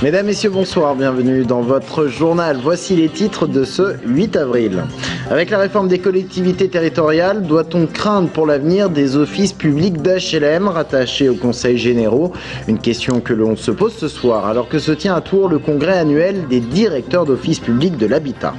Mesdames, Messieurs, bonsoir, bienvenue dans votre journal. Voici les titres de ce 8 avril. Avec la réforme des collectivités territoriales, doit-on craindre pour l'avenir des offices publics d'HLM rattachés aux conseils généraux? Une question que l'on se pose ce soir, alors que se tient à Tours le congrès annuel des directeurs d'offices publics de l'habitat.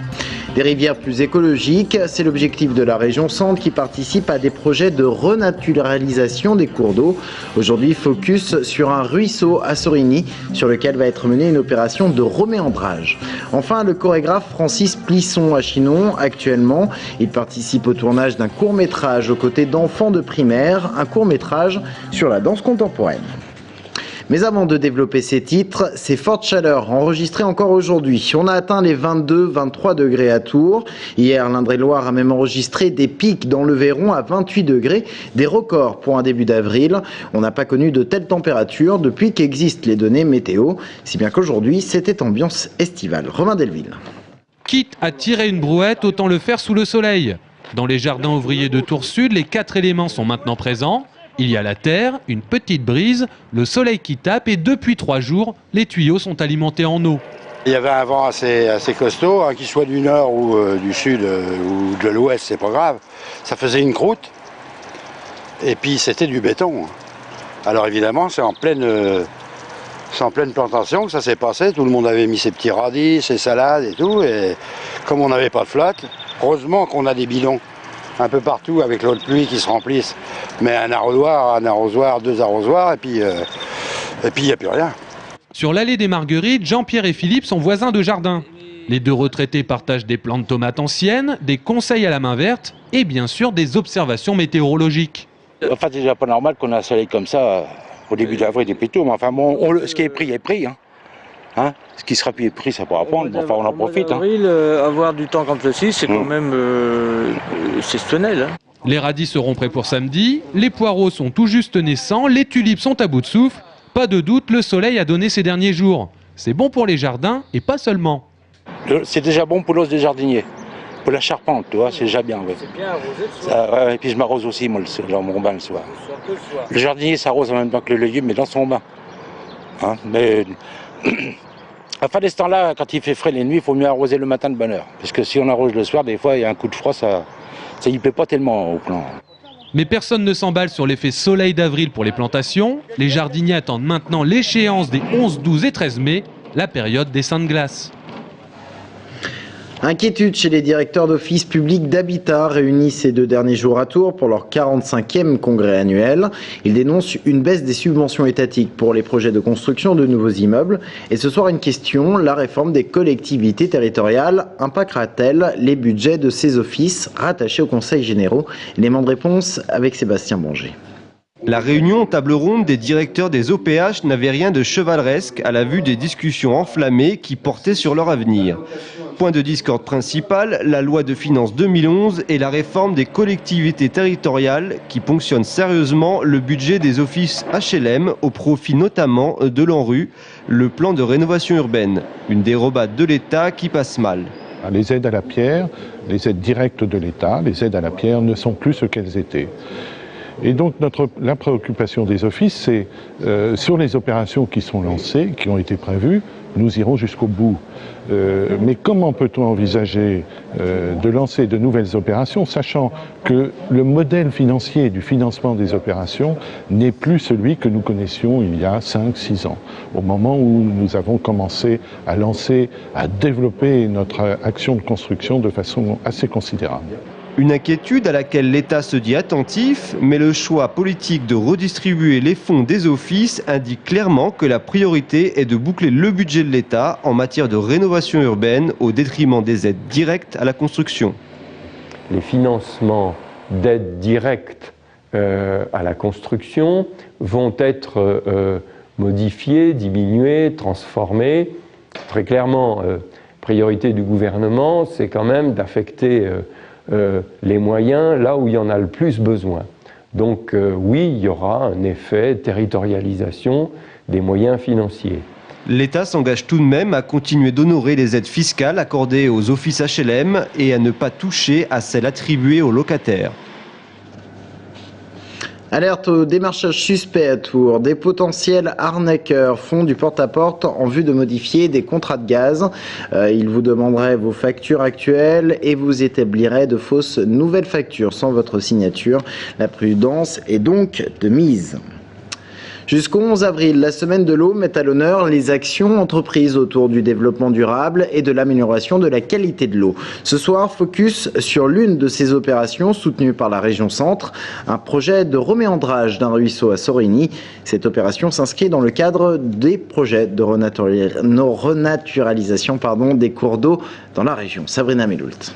Des rivières plus écologiques, c'est l'objectif de la région Centre qui participe à des projets de renaturalisation des cours d'eau. Aujourd'hui, focus sur un ruisseau à Sorigny, sur lequel va être menée une opération de reméandrage. Enfin, le chorégraphe Francis Plisson à Chinon, actuellement, il participe au tournage d'un court-métrage aux côtés d'enfants de primaire, un court-métrage sur la danse contemporaine. Mais avant de développer ces titres, ces fortes chaleurs enregistrées encore aujourd'hui. On a atteint les 22-23 degrés à Tours. Hier, l'Indre-et-Loire a même enregistré des pics dans le Véron à 28 degrés, des records pour un début d'avril. On n'a pas connu de telles températures depuis qu'existent les données météo, si bien qu'aujourd'hui, c'était ambiance estivale. Romain Delville. Quitte à tirer une brouette, autant le faire sous le soleil. Dans les jardins ouvriers de Tours Sud, les 4 éléments sont maintenant présents. Il y a la terre, une petite brise, le soleil qui tape et depuis 3 jours, les tuyaux sont alimentés en eau. Il y avait un vent assez costaud, hein, qu'il soit du nord ou du sud ou de l'ouest, c'est pas grave. Ça faisait une croûte et puis c'était du béton. Alors évidemment, c'est en pleine plantation que ça s'est passé. Tout le monde avait mis ses petits radis, ses salades et tout. Et comme on n'avait pas de flotte, heureusement qu'on a des bidons un peu partout avec l'eau de pluie qui se remplissent. Mais un arrosoir, 2 arrosoirs, et puis il n'y a plus rien. Sur l'allée des Marguerites, Jean-Pierre et Philippe sont voisins de jardin. Les 2 retraités partagent des plants de tomates anciennes, des conseils à la main verte et bien sûr des observations météorologiques. Enfin, c'est déjà pas normal qu'on ait un soleil comme ça au début d'avril et puis tout. Mais enfin bon, ce qui est pris est pris. Hein, ce qui sera plus pris, ça pourra prendre. Bon, enfin, on en profite. Avril, avoir du temps comme ceci, c'est quand même exceptionnel. Hein. Les radis seront prêts pour samedi, les poireaux sont tout juste naissants, les tulipes sont à bout de souffle. Pas de doute, le soleil a donné ces derniers jours. C'est bon pour les jardins et pas seulement. C'est déjà bon pour l'os des jardiniers. Pour la charpente, tu vois, c'est déjà bien. Ouais. C'est bien arrosé le soir. Ouais, et puis je m'arrose aussi, moi, dans mon bain le soir. Le jardinier s'arrose en même temps que le légume, mais dans son bain. Hein, mais enfin, de ce temps-là, quand il fait frais les nuits, il faut mieux arroser le matin de bonne heure. Parce que si on arrose le soir, des fois, il y a un coup de froid, ça y plaît pas tellement au plan. Mais personne ne s'emballe sur l'effet soleil d'avril pour les plantations. Les jardiniers attendent maintenant l'échéance des 11, 12 et 13 mai, la période des saintes glaces. Inquiétude chez les directeurs d'offices publics d'habitat réunis ces 2 derniers jours à Tours pour leur 45e congrès annuel. Ils dénoncent une baisse des subventions étatiques pour les projets de construction de nouveaux immeubles. Et ce soir, une question, la réforme des collectivités territoriales impactera-t-elle les budgets de ces offices rattachés aux conseils généraux? Élément de réponse avec Sébastien Banger. La réunion table ronde des directeurs des OPH n'avait rien de chevaleresque à la vue des discussions enflammées qui portaient sur leur avenir. Point de discorde principal, la loi de finances 2011 et la réforme des collectivités territoriales qui ponctionnent sérieusement le budget des offices HLM au profit notamment de l'ANRU, le plan de rénovation urbaine. Une dérobade de l'État qui passe mal. Les aides à la pierre, les aides directes de l'État, les aides à la pierre ne sont plus ce qu'elles étaient. Et donc la préoccupation des offices, c'est sur les opérations qui sont lancées, qui ont été prévues, nous irons jusqu'au bout. Mais comment peut-on envisager de lancer de nouvelles opérations, sachant que le modèle financier du financement des opérations n'est plus celui que nous connaissions il y a 5-6 ans, au moment où nous avons commencé à développer notre action de construction de façon assez considérable. Une inquiétude à laquelle l'État se dit attentif, mais le choix politique de redistribuer les fonds des offices indique clairement que la priorité est de boucler le budget de l'État en matière de rénovation urbaine au détriment des aides directes à la construction. Les financements d'aides directes à la construction vont être modifiés, diminués, transformés. Très clairement, priorité du gouvernement, c'est quand même d'affecter les moyens là où il y en a le plus besoin. Donc oui, il y aura un effet territorialisation des moyens financiers. L'État s'engage tout de même à continuer d'honorer les aides fiscales accordées aux offices HLM et à ne pas toucher à celles attribuées aux locataires. Alerte au démarchage suspect à Tours. Des potentiels arnaqueurs font du porte-à-porte en vue de modifier des contrats de gaz. Ils vous demanderaient vos factures actuelles et vous établiraient de fausses nouvelles factures sans votre signature. La prudence est donc de mise. Jusqu'au 11 avril, la semaine de l'eau met à l'honneur les actions entreprises autour du développement durable et de l'amélioration de la qualité de l'eau. Ce soir, focus sur l'une de ces opérations soutenues par la région Centre, un projet de reméandrage d'un ruisseau à Sorigny. Cette opération s'inscrit dans le cadre des projets de renaturalisation des cours d'eau dans la région. Sabrina Meloult.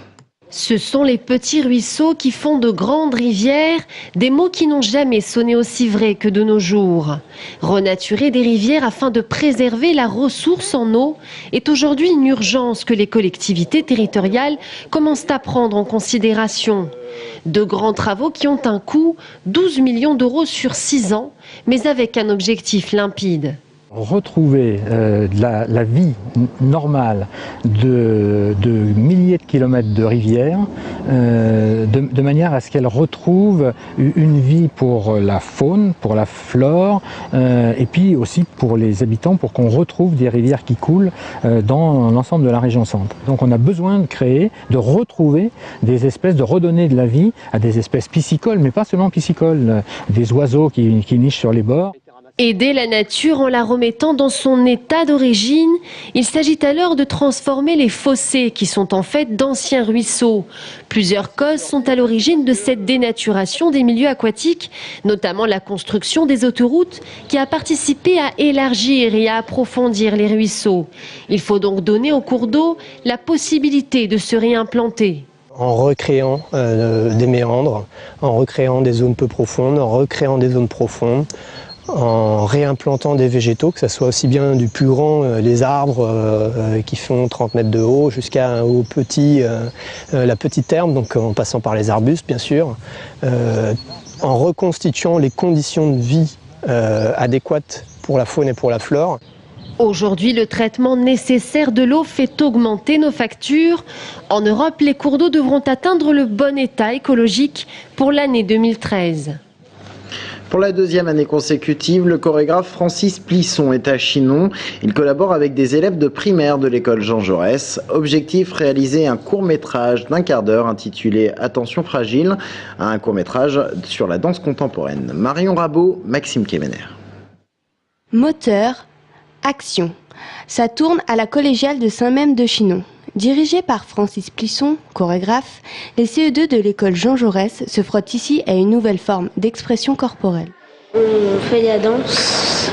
Ce sont les petits ruisseaux qui font de grandes rivières, des mots qui n'ont jamais sonné aussi vrai que de nos jours. Renaturer des rivières afin de préserver la ressource en eau est aujourd'hui une urgence que les collectivités territoriales commencent à prendre en considération. De grands travaux qui ont un coût, 12 millions d'euros sur 6 ans, mais avec un objectif limpide. Retrouver la vie normale de milliers de kilomètres de rivières de manière à ce qu'elles retrouvent une vie pour la faune, pour la flore et puis aussi pour les habitants, pour qu'on retrouve des rivières qui coulent dans l'ensemble de la région Centre. Donc on a besoin de retrouver des espèces, de redonner de la vie à des espèces piscicoles, mais pas seulement piscicoles, des oiseaux qui nichent sur les bords. Aider la nature en la remettant dans son état d'origine, il s'agit alors de transformer les fossés qui sont en fait d'anciens ruisseaux. Plusieurs causes sont à l'origine de cette dénaturation des milieux aquatiques, notamment la construction des autoroutes qui a participé à élargir et à approfondir les ruisseaux. Il faut donc donner aux cours d'eau la possibilité de se réimplanter. En recréant des méandres, en recréant des zones peu profondes, en recréant des zones profondes, en réimplantant des végétaux, que ce soit aussi bien du plus grand, les arbres qui font 30 mètres de haut, jusqu'à la petite herbe, donc en passant par les arbustes bien sûr, en reconstituant les conditions de vie adéquates pour la faune et pour la flore. Aujourd'hui, le traitement nécessaire de l'eau fait augmenter nos factures. En Europe, les cours d'eau devront atteindre le bon état écologique pour l'année 2013. Pour la deuxième année consécutive, le chorégraphe Francis Plisson est à Chinon. Il collabore avec des élèves de primaire de l'école Jean Jaurès. Objectif, réaliser un court-métrage d'1 quart d'heure intitulé « Attention fragile », un court-métrage sur la danse contemporaine. Marion Rabot, Maxime Kemener. Moteur, action. Ça tourne à la collégiale de Saint-Même de Chinon. Dirigé par Francis Plisson, chorégraphe, les CE2 de l'école Jean Jaurès se frottent ici à une nouvelle forme d'expression corporelle. On fait de la danse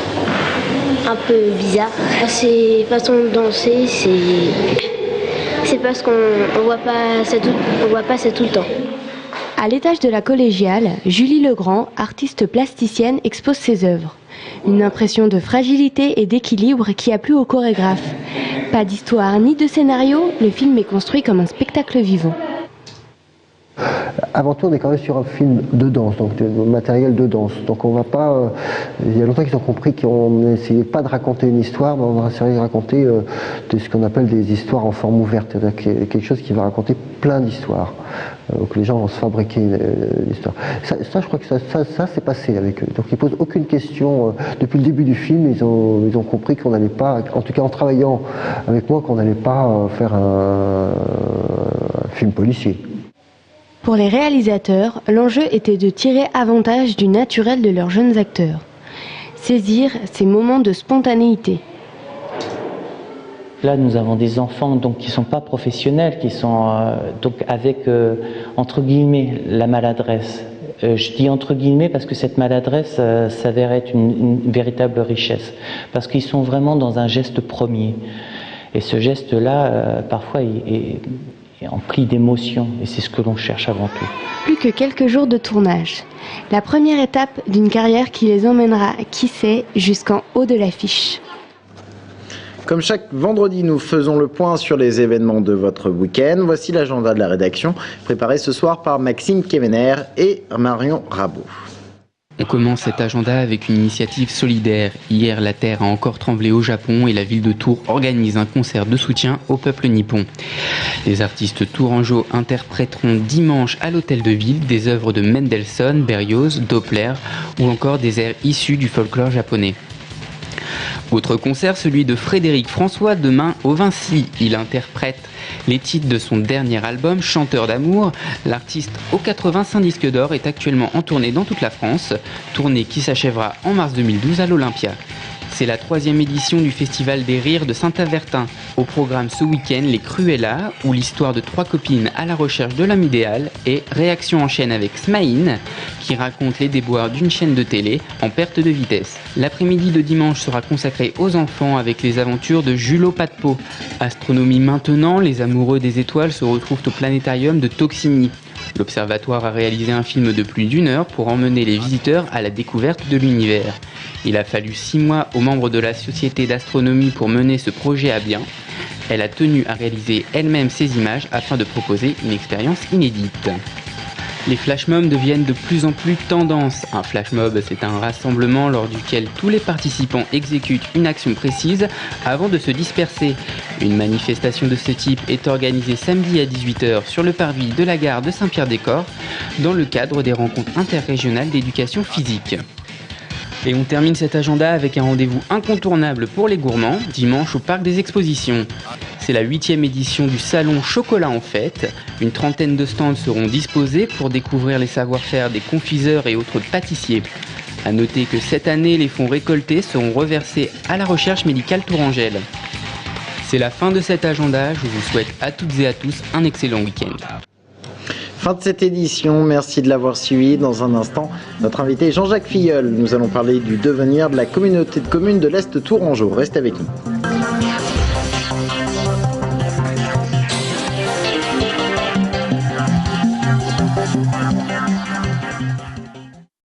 un peu bizarre. Ces façons de danser, c'est parce qu'on voit pas ça tout le temps. À l'étage de la collégiale, Julie Legrand, artiste plasticienne, expose ses œuvres. Une impression de fragilité et d'équilibre qui a plu au chorégraphe. Pas d'histoire ni de scénario, le film est construit comme un spectacle vivant. Avant tout, on est quand même sur un film de danse, donc de matériel de danse. Donc on va pas. Il y a longtemps qu'ils ont compris qu'on n'essayait pas de raconter une histoire, mais on va essayer de raconter ce qu'on appelle des histoires en forme ouverte, c'est-à-dire quelque chose qui va raconter plein d'histoires. Donc les gens vont se fabriquer une histoire. Ça, je crois que ça s'est passé avec eux. Donc ils posent aucune question. Depuis le début du film, ils ont compris qu'on n'allait pas, en tout cas en travaillant avec moi, qu'on n'allait pas faire un film policier. Pour les réalisateurs, l'enjeu était de tirer avantage du naturel de leurs jeunes acteurs. Saisir ces moments de spontanéité. Là, nous avons des enfants qui ne sont pas professionnels, qui sont avec, entre guillemets, la maladresse. Je dis entre guillemets parce que cette maladresse s'avère être une véritable richesse. Parce qu'ils sont vraiment dans un geste premier. Et ce geste-là, parfois, est empli d'émotion, et c'est ce que l'on cherche avant tout. Plus que quelques jours de tournage. La première étape d'une carrière qui les emmènera, qui sait, jusqu'en haut de l'affiche. Comme chaque vendredi, nous faisons le point sur les événements de votre week-end. Voici l'agenda de la rédaction, préparé ce soir par Maxime Kemener et Marion Rabot. On commence cet agenda avec une initiative solidaire. Hier, la terre a encore tremblé au Japon et la ville de Tours organise un concert de soutien au peuple nippon. Les artistes tourangeaux interpréteront dimanche à l'hôtel de ville des œuvres de Mendelssohn, Berlioz, Doppler ou encore des airs issus du folklore japonais. Autre concert, celui de Frédéric François demain au Vinci. Il interprète les titres de son dernier album, Chanteur d'amour. L'artiste aux 85 disques d'or est actuellement en tournée dans toute la France, tournée qui s'achèvera en mars 2012 à l'Olympia. C'est la 3e édition du Festival des Rires de Saint-Avertin. Au programme ce week-end, les Cruella, où l'histoire de 3 copines à la recherche de l'homme idéal, et Réaction en chaîne avec Smaïn, qui raconte les déboires d'une chaîne de télé en perte de vitesse. L'après-midi de dimanche sera consacré aux enfants avec les aventures de Jules au pas de peau. Astronomie maintenant, les amoureux des étoiles se retrouvent au planétarium de Toxigny. L'observatoire a réalisé un film de plus d'1 heure pour emmener les visiteurs à la découverte de l'univers. Il a fallu 6 mois aux membres de la Société d'astronomie pour mener ce projet à bien. Elle a tenu à réaliser elle-même ces images afin de proposer une expérience inédite. Les flashmobs deviennent de plus en plus tendance. Un flashmob, c'est un rassemblement lors duquel tous les participants exécutent une action précise avant de se disperser. Une manifestation de ce type est organisée samedi à 18h sur le parvis de la gare de Saint-Pierre-des-Corps dans le cadre des rencontres interrégionales d'éducation physique. Et on termine cet agenda avec un rendez-vous incontournable pour les gourmands, dimanche au Parc des Expositions. C'est la 8e édition du Salon Chocolat en Fête. Une trentaine de stands seront disposés pour découvrir les savoir-faire des confiseurs et autres pâtissiers. A noter que cette année, les fonds récoltés seront reversés à la recherche médicale Tourangelle. C'est la fin de cet agenda. Je vous souhaite à toutes et à tous un excellent week-end. Fin de cette édition, merci de l'avoir suivi. Dans un instant, notre invité Jean-Jacques Filleul. Nous allons parler du devenir de la communauté de communes de l'Est Tourangeau. Restez avec nous.